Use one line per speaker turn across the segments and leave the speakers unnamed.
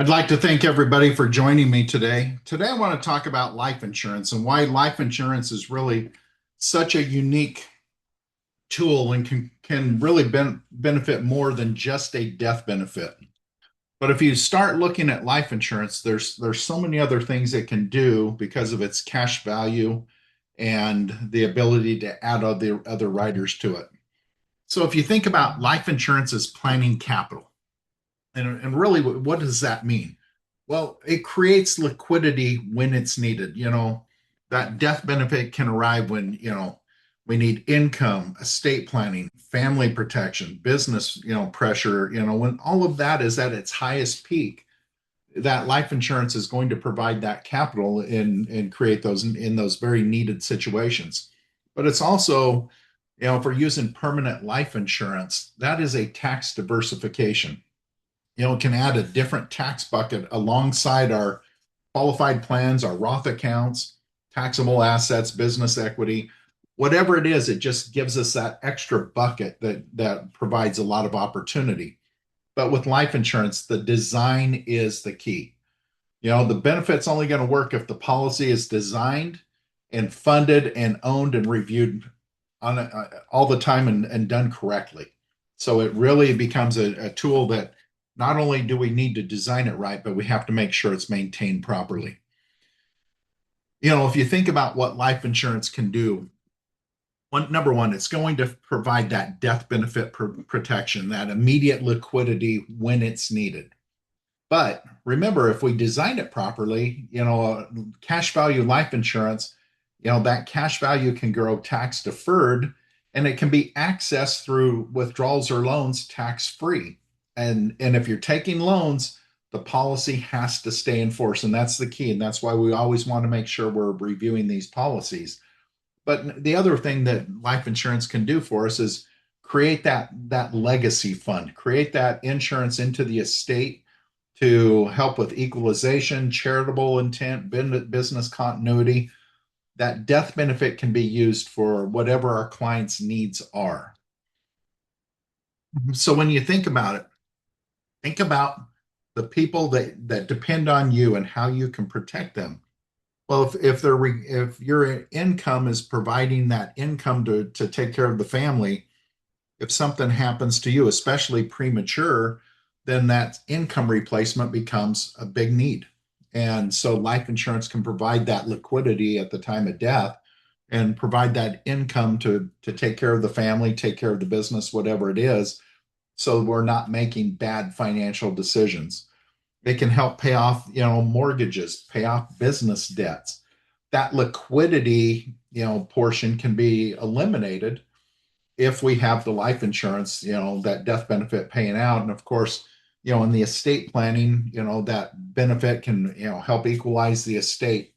I'd like to thank everybody for joining me today. Today, I want to talk about life insurance and why life insurance is really such a unique tool and can really benefit more than just a death benefit. But if you start looking at life insurance, there's so many other things it can do because of its cash value and the ability to add other riders to it. So if you think about life insurance as planning capital, and really, what does that mean? Well, it creates liquidity when it's needed. That death benefit can arrive when, we need income, estate planning, family protection, business, pressure, when all of that is at its highest peak, that life insurance is going to provide that capital and create those in those very needed situations. But it's also, if we're using permanent life insurance, that is a tax diversification. It can add a different tax bucket alongside our qualified plans, our Roth accounts, taxable assets, business equity, whatever it is, it just gives us that extra bucket that provides a lot of opportunity. But with life insurance, the design is the key. The benefit's only going to work if the policy is designed and funded and owned and reviewed all the time and done correctly. So it really becomes a tool that not only do we need to design it right, but we have to make sure it's maintained properly. If you think about what life insurance can do, number one, it's going to provide that death benefit protection, that immediate liquidity when it's needed. But remember, if we design it properly, cash value life insurance, that cash value can grow tax deferred and it can be accessed through withdrawals or loans tax free. And if you're taking loans, the policy has to stay in force. And that's the key. And that's why we always want to make sure we're reviewing these policies. But the other thing that life insurance can do for us is create that legacy fund, create that insurance into the estate to help with equalization, charitable intent, business continuity. That death benefit can be used for whatever our clients' needs are. So when you think about the people that depend on you and how you can protect them. Well, if your income is providing that income to take care of the family, if something happens to you, especially premature, then that income replacement becomes a big need. And so life insurance can provide that liquidity at the time of death and provide that income to take care of the family, take care of the business, whatever it is, so we're not making bad financial decisions. It can help pay off, mortgages, pay off business debts. That liquidity, portion can be eliminated if we have the life insurance, that death benefit paying out. And of course, in the estate planning, that benefit can, help equalize the estate.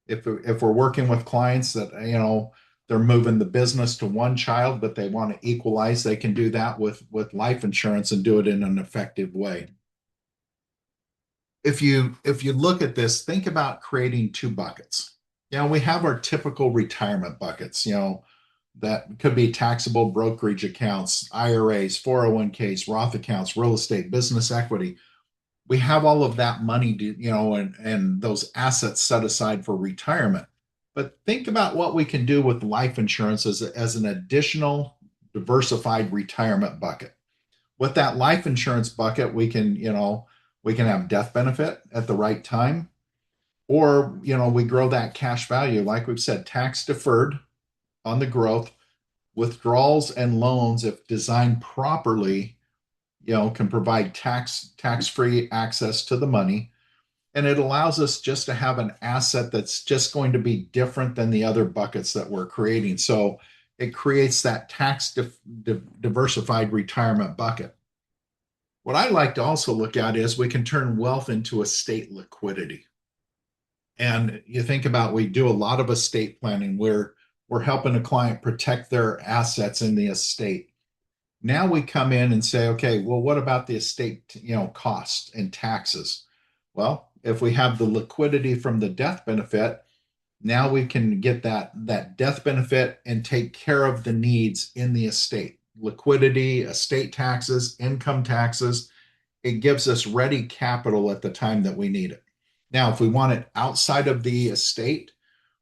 If we're working with clients that, they're moving the business to one child, but they want to equalize, they can do that with life insurance and do it in an effective way. If you look at this, think about creating two buckets. We have our typical retirement buckets, that could be taxable brokerage accounts, IRAs, 401ks, Roth accounts, real estate, business equity. We have all of that money and those assets set aside for retirement. But think about what we can do with life insurance as an additional diversified retirement bucket. With that life insurance bucket, we can have death benefit at the right time, or we grow that cash value, like we've said, tax deferred on the growth. Withdrawals and loans, if designed properly, can provide tax-free access to the money. And it allows us just to have an asset that's just going to be different than the other buckets that we're creating. So it creates that tax diversified retirement bucket. What I like to also look at is we can turn wealth into estate liquidity. And you think about, we do a lot of estate planning where we're helping a client protect their assets in the estate. Now we come in and say, okay, well, what about the estate, costs and taxes? Well, if we have the liquidity from the death benefit, now we can get that death benefit and take care of the needs in the estate. Liquidity, estate taxes, income taxes, it gives us ready capital at the time that we need it. Now, if we want it outside of the estate,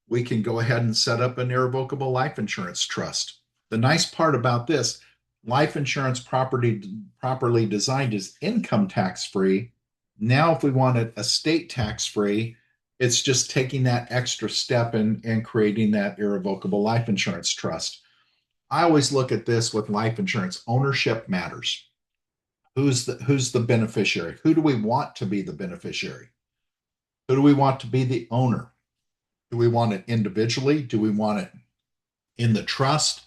we can go ahead and set up an irrevocable life insurance trust. The nice part about this, life insurance properly designed is income tax free. Now, if we want it estate tax free, it's just taking that extra step and creating that irrevocable life insurance trust. I always look at this with life insurance. Ownership matters. Who's the beneficiary? Who do we want to be the beneficiary? Who do we want to be the owner? Do we want it individually? Do we want it in the trust?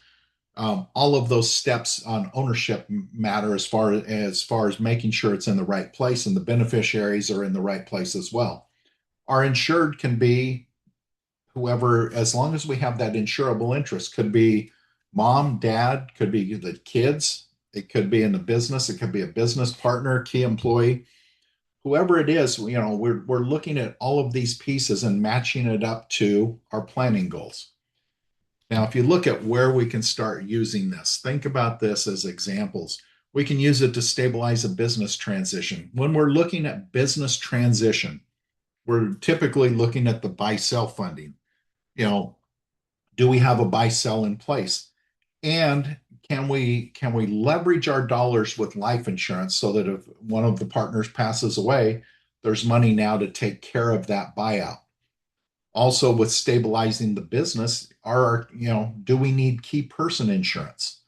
All of those steps on ownership matter as far as making sure it's in the right place and the beneficiaries are in the right place as well. Our insured can be whoever, as long as we have that insurable interest, could be mom, dad, could be the kids, it could be in the business, it could be a business partner, key employee, whoever it is. We're looking at all of these pieces and matching it up to our planning goals. Now, if you look at where we can start using this, think about this as examples. We can use it to stabilize a business transition. When we're looking at business transition, we're typically looking at the buy sell funding. You know, do we have a buy sell in place? And can we leverage our dollars with life insurance so that if one of the partners passes away, there's money now to take care of that buyout? Also, with stabilizing the business, do we need key person insurance?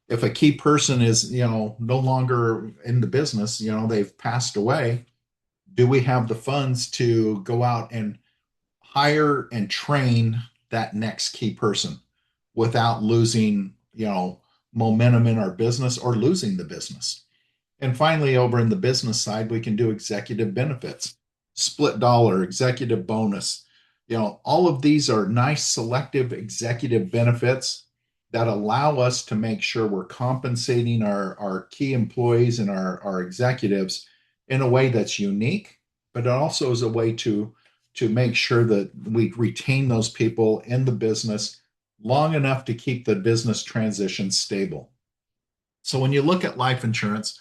If a key person is, no longer in the business, they've passed away, do we have the funds to go out and hire and train that next key person without losing, momentum in our business or losing the business? And finally, over in the business side, we can do executive benefits, split dollar, executive bonus. All of these are nice selective executive benefits that allow us to make sure we're compensating our key employees and our executives in a way that's unique, but it also is a way to make sure that we retain those people in the business long enough to keep the business transition stable. So when you look at life insurance,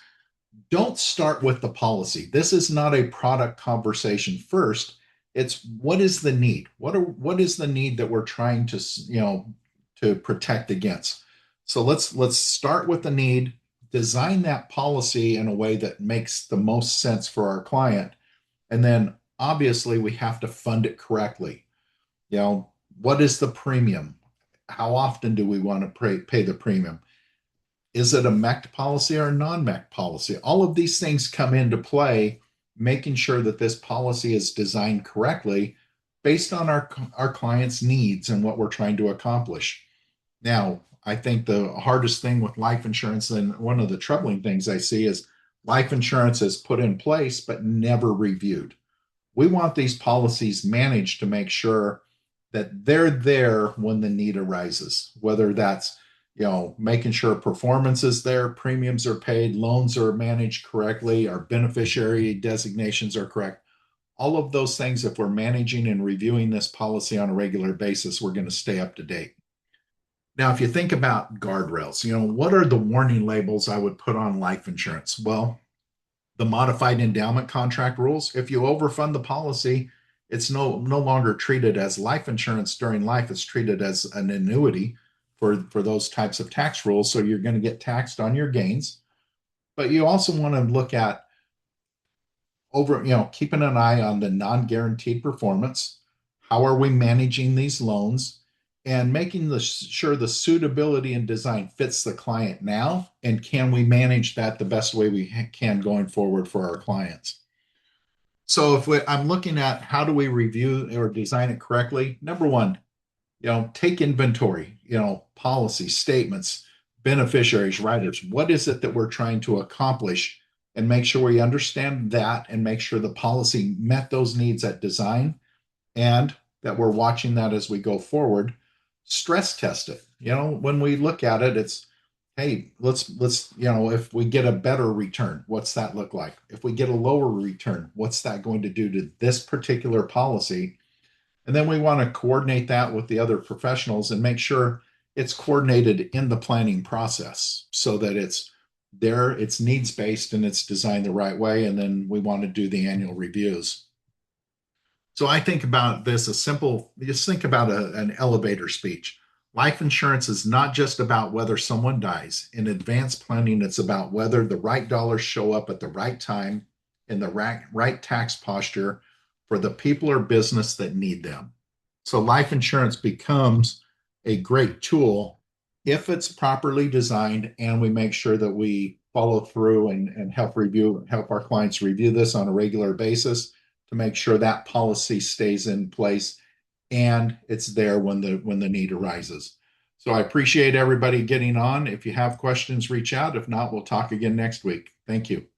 don't start with the policy. This is not a product conversation first. It's what is the need? What is the need that we're trying to protect against? So let's start with the need, design that policy in a way that makes the most sense for our client, and then obviously we have to fund it correctly. What is the premium? How often do we want to pay the premium? Is it a MAcc policy or a non-MAcc policy? All of these things come into play, making sure that this policy is designed correctly based on our client's needs and what we're trying to accomplish. Now, I think the hardest thing with life insurance, and one of the troubling things I see, is life insurance is put in place but never reviewed. We want these policies managed to make sure that they're there when the need arises, whether that's making sure performance is there, premiums are paid, loans are managed correctly, our beneficiary designations are correct. All of those things, if we're managing and reviewing this policy on a regular basis, we're going to stay up to date. Now, if you think about guardrails, what are the warning labels I would put on life insurance? Well, the modified endowment contract rules. If you overfund the policy, it's no longer treated as life insurance during life. It's treated as an annuity for those types of tax rules. So you're going to get taxed on your gains. But you also want to look at keeping an eye on the non-guaranteed performance. How are we managing these loans? And making sure the suitability and design fits the client now, and can we manage that the best way we can going forward for our clients? So I'm looking at how do we review or design it correctly. Number one, take inventory, policy statements, beneficiaries, riders. What is it that we're trying to accomplish? And make sure we understand that and make sure the policy met those needs at design, and that we're watching that as we go forward. Stress test it. When we look at it, it's, hey, let's if we get a better return, what's that look like? If we get a lower return, what's that going to do to this particular policy? And then we want to coordinate that with the other professionals and make sure it's coordinated in the planning process so that it's there it's needs based and it's designed the right way. And then we want to do the annual reviews. So I think about this a simple, just think about an elevator speech. Life insurance is not just about whether someone dies. In advanced planning, it's about whether the right dollars show up at the right time in the right tax posture for the people or business that need them. So life insurance becomes a great tool if it's properly designed and we make sure that we follow through and help our clients review this on a regular basis to make sure that policy stays in place and it's there when the need arises. So I appreciate everybody getting on. If you have questions, reach out. If not, we'll talk again next week. Thank you.